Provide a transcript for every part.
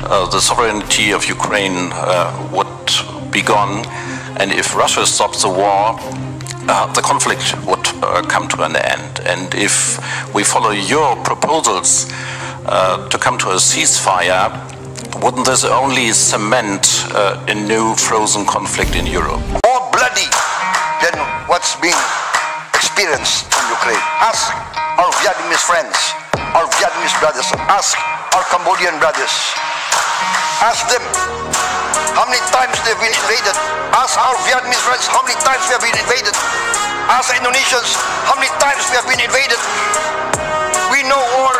the sovereignty of Ukraine would be gone, and if Russia stops the war, the conflict would come to an end. And if we follow your proposals to come to a ceasefire, wouldn't this only cement a new frozen conflict in Europe? More bloody than what's being experienced in Ukraine. Ask our Vietnamese friends, our Vietnamese brothers, ask our Cambodian brothers. Ask them how many times they've been invaded. Ask our Vietnamese friends how many times we have been invaded. Ask Indonesians how many times we have been invaded. We know war.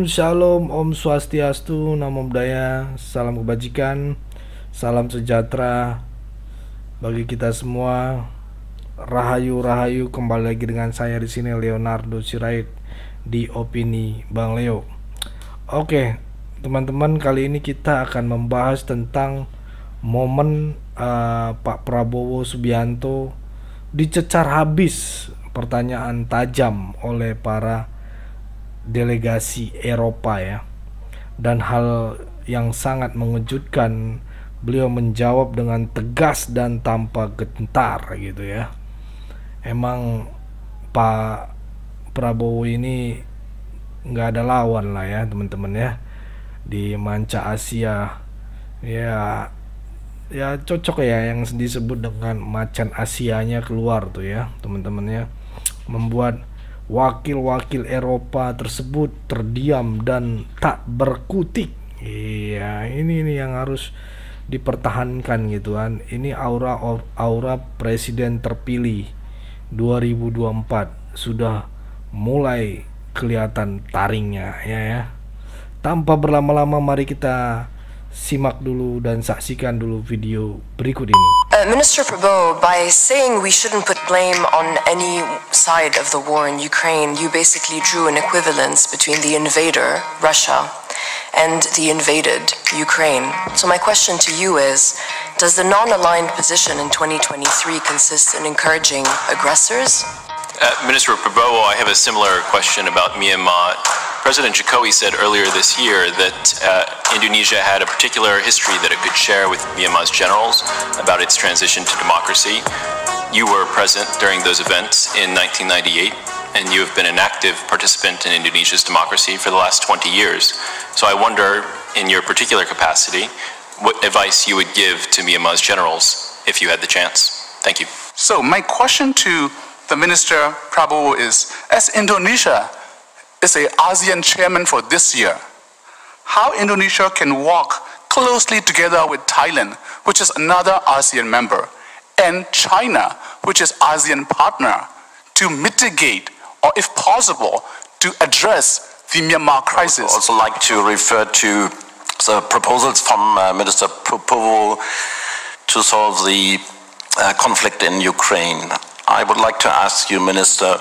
Shalom, Om Swastiastu, Namo Buddhaya, salam kebajikan, salam sejahtera bagi kita semua. Rahayu, rahayu, kembali lagi dengan saya di sini Leonardo Sirait di Opini Bang Leo. Oke, teman-teman, kali ini kita akan membahas tentang momen Pak Prabowo Subianto dicecar habis pertanyaan tajam oleh para delegasi Eropa ya, dan hal yang sangat mengejutkan, beliau menjawab dengan tegas dan tanpa gentar gitu ya. Emang Pak Prabowo ini nggak ada lawan lah ya teman-teman ya, di manca Asia ya, ya cocok ya yang disebut dengan macan Asianya keluar tuh ya teman-teman ya, membuat wakil-wakil Eropa tersebut terdiam dan tak berkutik. Iya, ini yang harus dipertahankan gitu kan. Ini aura presiden terpilih 2024 sudah mulai kelihatan taringnya ya. Tanpa berlama-lama, mari kita simak dulu dan saksikan dulu video berikut ini. Minister Prabowo, by saying we shouldn't put blame on any side of the war in Ukraine, you basically drew an equivalence between the invader, Russia, and the invaded Ukraine. So my question to you is, does the non-aligned position in 2023 consist in encouraging aggressors? Minister Prabowo, I have a similar question about Myanmar. President Jokowi said earlier this year that Indonesia had a particular history that it could share with Myanmar's generals about its transition to democracy. You were present during those events in 1998, and you have been an active participant in Indonesia's democracy for the last 20 years. So I wonder, in your particular capacity, what advice you would give to Myanmar's generals if you had the chance. Thank you. So my question to the Minister Prabowo is, as Indonesia is an ASEAN chairman for this year, how Indonesia can walk closely together with Thailand, which is another ASEAN member, and China, which is ASEAN partner, to mitigate, or if possible, to address the Myanmar crisis. I would also like to refer to the proposals from Minister Prabowo to solve the conflict in Ukraine. I would like to ask you, Minister,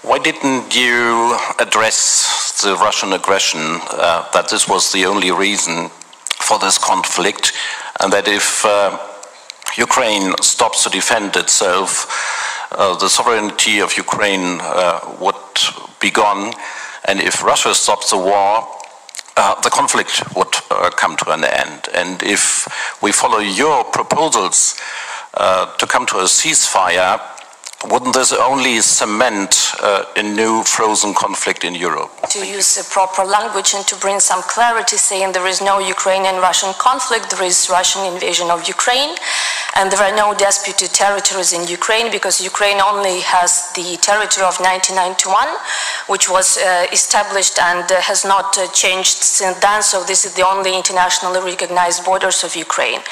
why didn't you address the Russian aggression, that this was the only reason for this conflict, and that if Ukraine stops to defend itself, the sovereignty of Ukraine would be gone, and if Russia stops the war, the conflict would come to an end. And if we follow your proposals to come to a ceasefire, wouldn't this only cement a new frozen conflict in Europe? To use the proper language and to bring some clarity, saying there is no Ukrainian-Russian conflict, there is Russian invasion of Ukraine, and there are no disputed territories in Ukraine, because Ukraine only has the territory of 1991, which was established and has not changed since then, so this is the only internationally recognized borders of Ukraine.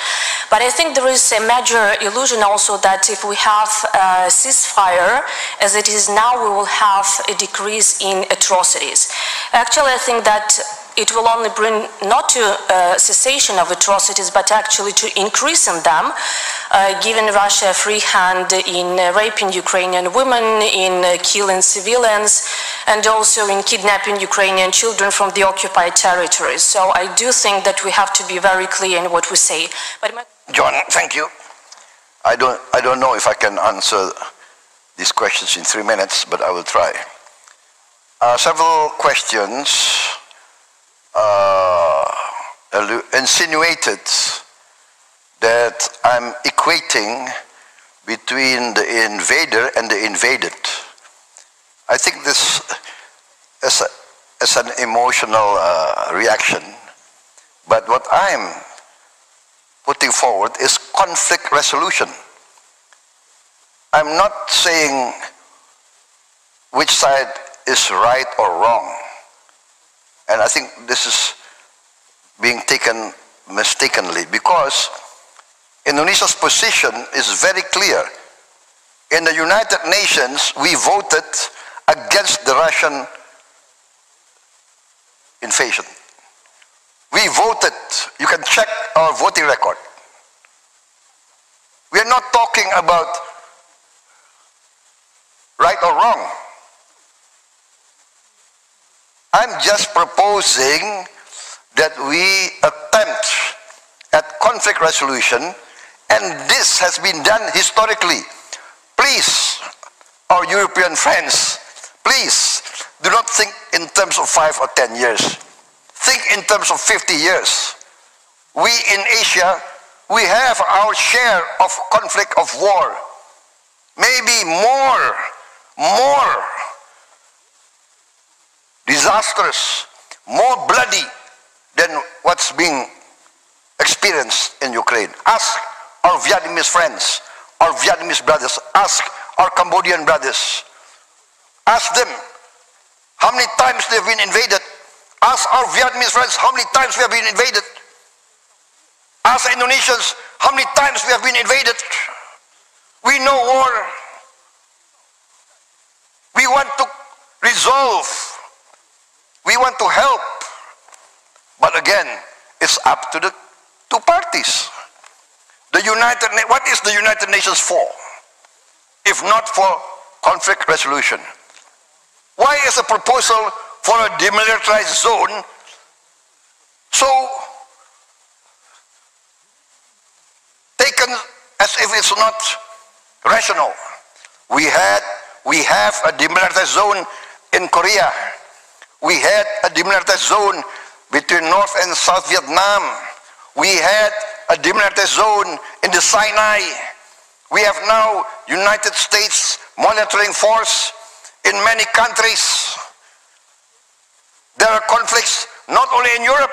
But I think there is a major illusion also that if we have a ceasefire, as it is now, we will have a decrease in atrocities. Actually, I think that it will only bring not to cessation of atrocities, but actually to increasing them, giving Russia a free hand in raping Ukrainian women, in killing civilians, and also in kidnapping Ukrainian children from the occupied territories. So I do think that we have to be very clear in what we say. But John, thank you. I don't know if I can answer these questions in 3 minutes, but I will try. Several questions insinuated that I'm equating between the invader and the invaded. I think this is an emotional reaction, but what I'm putting forward is conflict resolution. I'm not saying which side is right or wrong. And I think this is being taken mistakenly, because Indonesia's position is very clear. In the United Nations, we voted against the Russian invasion. We voted, you can check our voting record. We are not talking about right or wrong. I'm just proposing that we attempt at conflict resolution, and this has been done historically. Please, our European friends, please do not think in terms of 5 or 10 years. Think in terms of 50 years. We in Asia, we have our share of conflict, of war. Maybe more disastrous, more bloody than what's being experienced in Ukraine. Ask our Vietnamese friends, our Vietnamese brothers, ask our Cambodian brothers. Ask them how many times they've been invaded. Ask our Vietnamese friends how many times we have been invaded. Ask Indonesians how many times we have been invaded. We know war. We want to resolve. We want to help. But again, it's up to the two parties. What is the United Nations for, if not for conflict resolution? Why is a proposal for a demilitarized zone so taken as if it's not rational? We have a demilitarized zone in Korea. We had a demilitarized zone between North and South Vietnam. We had a demilitarized zone in the Sinai. We have now United States monitoring force in many countries. There are conflicts not only in Europe.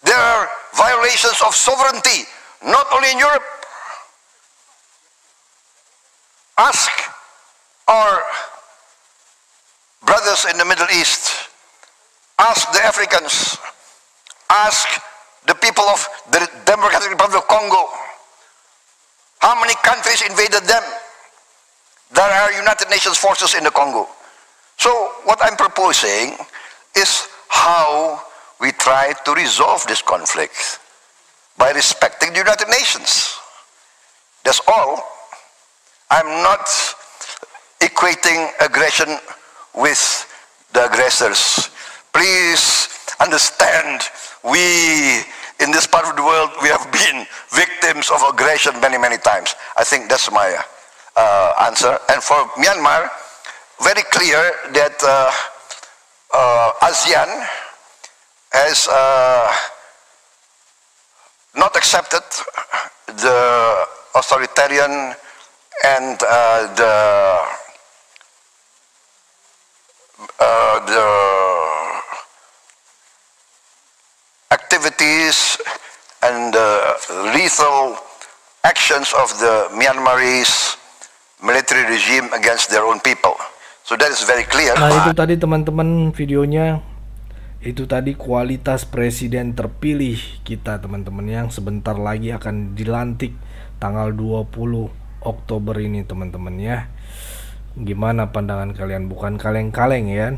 There are violations of sovereignty not only in Europe. Ask our brothers in the Middle East. Ask the Africans. Ask the people of the Democratic Republic of Congo. How many countries invaded them? There are United Nations forces in the Congo. So what I'm proposing is how we try to resolve this conflict by respecting the United Nations. That's all. I'm not equating aggression with the aggressors. Please understand, we in this part of the world, we have been victims of aggression many, many times. I think that's my answer. And for Myanmar, very clear that ASEAN has not accepted the authoritarian and the activities and lethal actions of the Myanmarese military regime against their own people. So that is very clear. Nah, itu tadi teman-teman videonya. Itu tadi kualitas presiden terpilih kita teman-teman yang sebentar lagi akan dilantik tanggal 20 Oktober ini teman-teman ya. Gimana pandangan kalian? Bukan kaleng-kaleng ya.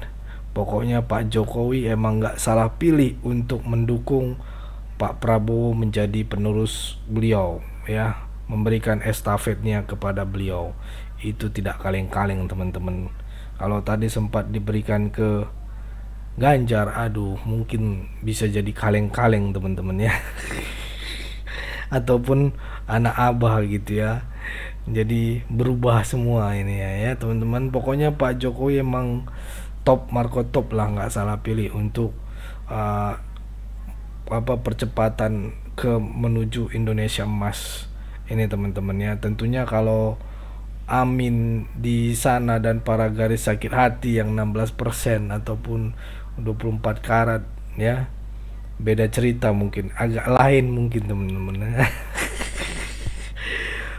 Pokoknya Pak Jokowi emang nggak salah pilih untuk mendukung Pak Prabowo menjadi penerus beliau, ya, memberikan estafetnya kepada beliau. Itu tidak kaleng-kaleng teman-teman. Kalau tadi sempat diberikan ke Ganjar, aduh mungkin bisa jadi kaleng-kaleng teman-teman ya. Ataupun anak abah gitu ya. Jadi berubah semua ini ya teman-teman. Pokoknya Pak Jokowi emang top, Marco top lah, nggak salah pilih untuk percepatan ke menuju Indonesia emas ini teman-teman ya. Tentunya kalau Amin di sana dan para garis sakit hati yang 16% ataupun 24 karat ya, beda cerita, mungkin agak lain mungkin teman-teman.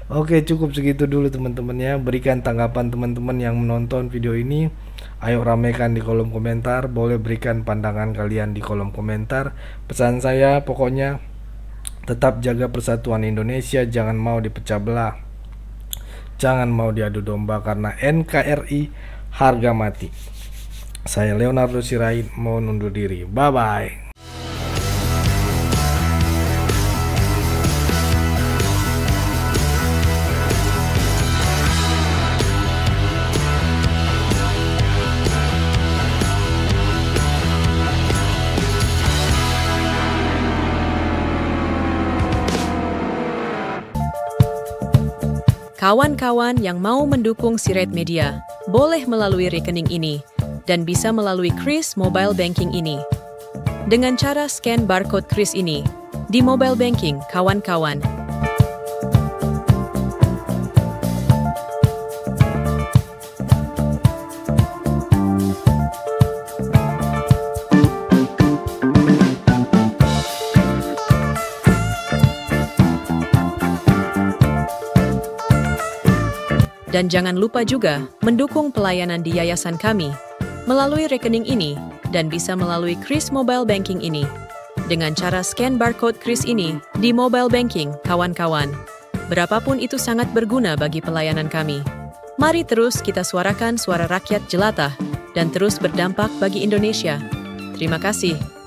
Oke, cukup segitu dulu teman-teman ya. Berikan tanggapan teman-teman yang menonton video ini. Ayo ramaikan di kolom komentar. Boleh berikan pandangan kalian di kolom komentar. Pesan saya pokoknya tetap jaga persatuan Indonesia. Jangan mau dipecah belah. Jangan mau diadu domba, karena NKRI harga mati. Saya Leonardo Sirait mau undur diri. Bye-bye. Kawan-kawan yang mau mendukung Sirait Media, boleh melalui rekening ini, dan bisa melalui kris mobile banking ini. Dengan cara scan barcode kris ini, di mobile banking, kawan-kawan. Dan jangan lupa juga mendukung pelayanan di yayasan kami melalui rekening ini dan bisa melalui kris mobile banking ini. Dengan cara scan barcode kris ini di mobile banking, kawan-kawan. Berapapun itu sangat berguna bagi pelayanan kami. Mari terus kita suarakan suara rakyat jelata dan terus berdampak bagi Indonesia. Terima kasih.